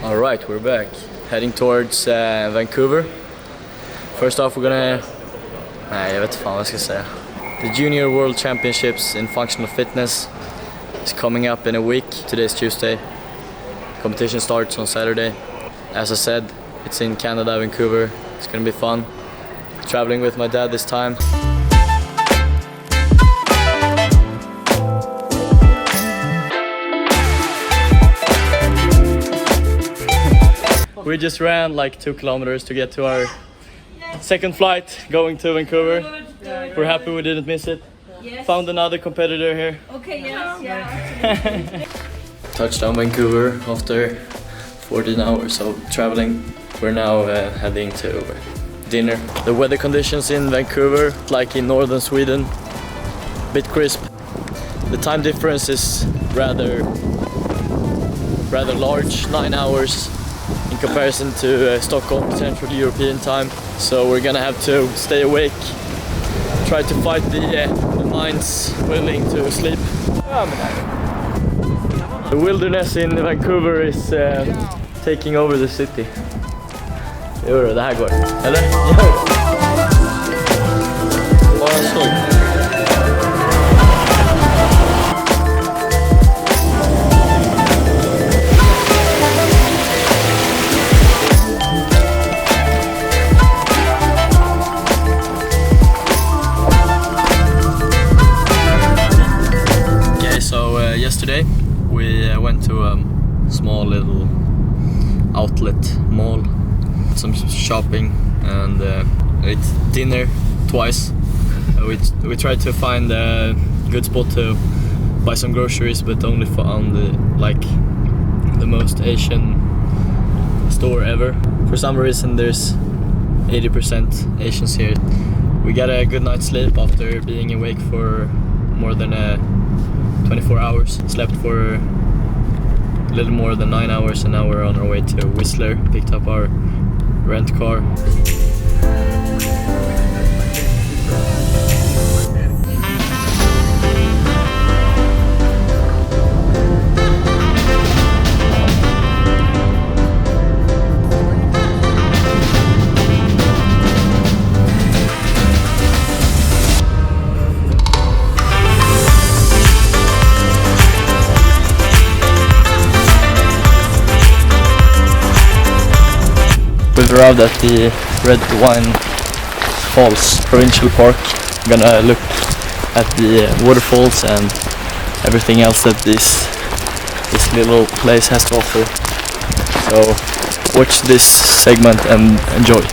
Alright, we're back. Heading towards Vancouver. First off, we're gonna... Nej, jag vet inte fan vad jag ska säga. The Junior World Championships in Functional Fitness is coming up in a week. Today's Tuesday. Competition starts on Saturday. As I said, it's in Canada, Vancouver. It's gonna be fun. Traveling with my dad this time. We just ran like 2 kilometers to get to our second flight going to Vancouver. We're happy we didn't miss it. Found another competitor here. Okay, yes, yeah. Touchdown Vancouver after 14 hours of traveling. We're now heading to dinner. The weather conditions in Vancouver, like in northern Sweden, a bit crisp. The time difference is rather large, 9 hours. In comparison to Stockholm, Central European time. So we're gonna have to stay awake, try to fight the minds willing to sleep. The wilderness in Vancouver is taking over the city. Jo, det här går. Eller? Jo! Bara så. Yesterday we went to a small little outlet mall, some shopping and ate dinner twice. We tried to find a good spot to buy some groceries, but only found like the most Asian store ever. For some reason there's 80% Asians here. We got a good night's sleep after being awake for more than 24 hours. Slept for a little more than 9 hours, and now we're on our way to Whistler. Picked up our rent car. We've arrived at the Brandwine Falls provincial park. I'm gonna look at the waterfalls and everything else that this little place has to offer. So watch this segment and enjoy.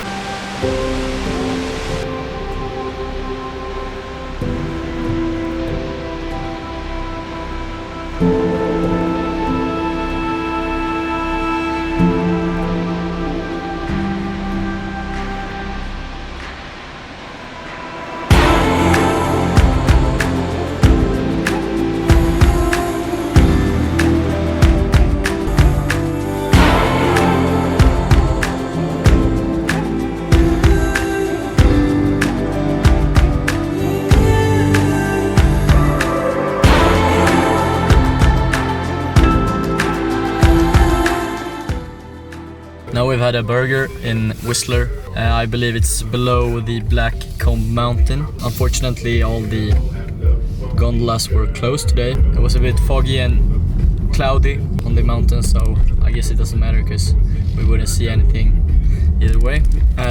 Now we've had a burger in Whistler. I believe it's below the Black Comb Mountain. Unfortunately, all the gondolas were closed today. It was a bit foggy and cloudy on the mountain, so I guess it doesn't matter because we wouldn't see anything either way.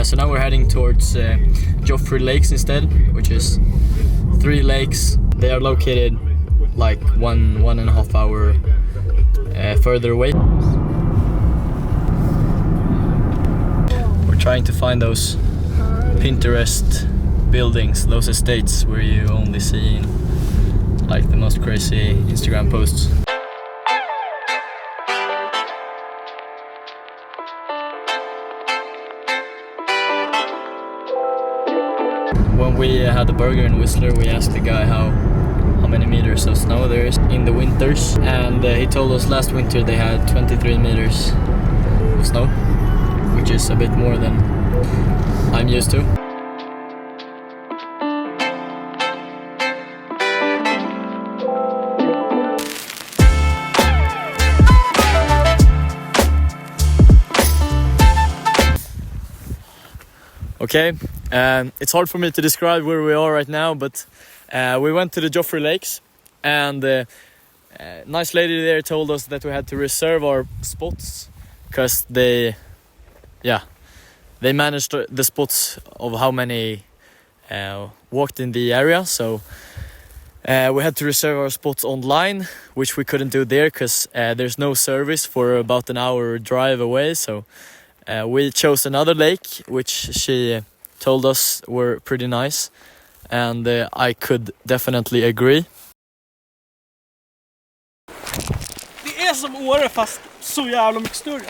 So now we're heading towards Joffre lakes instead, which is 3 lakes. They are located like one and a half hour further away. Trying to find those Pinterest buildings, those estates where you only see like the most crazy Instagram posts. When we had the burger in Whistler, we asked the guy how many meters of snow there is in the winters, and he told us last winter they had 23 meters of snow, which is a bit more than I'm used to. Okay, it's hard for me to describe where we are right now, but we went to the Joffre lakes, and nice lady there told us that we had to reserve our spots because they managed the spots of how many walked in the area. So we had to reserve our spots online, which we couldn't do there because there's no service for about an hour drive away. So we chose another lake, which she told us were pretty nice, and I could definitely agree. Det är som Åre fast så jävla mycket större.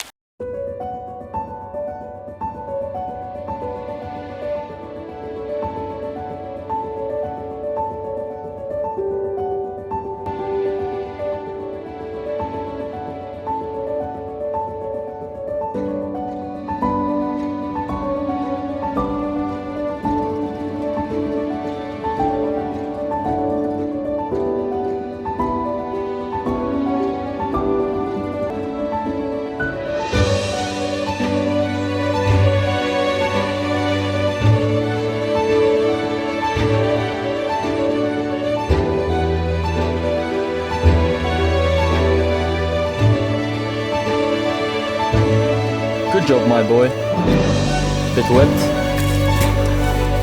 Good job, my boy. Bit wet.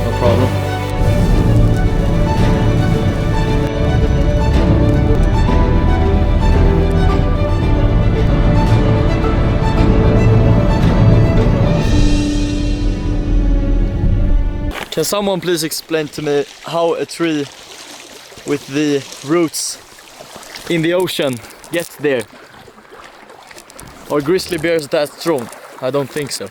No problem. Can someone please explain to me how a tree with the roots in the ocean gets there? Are grizzly bears that strong? I don't think so.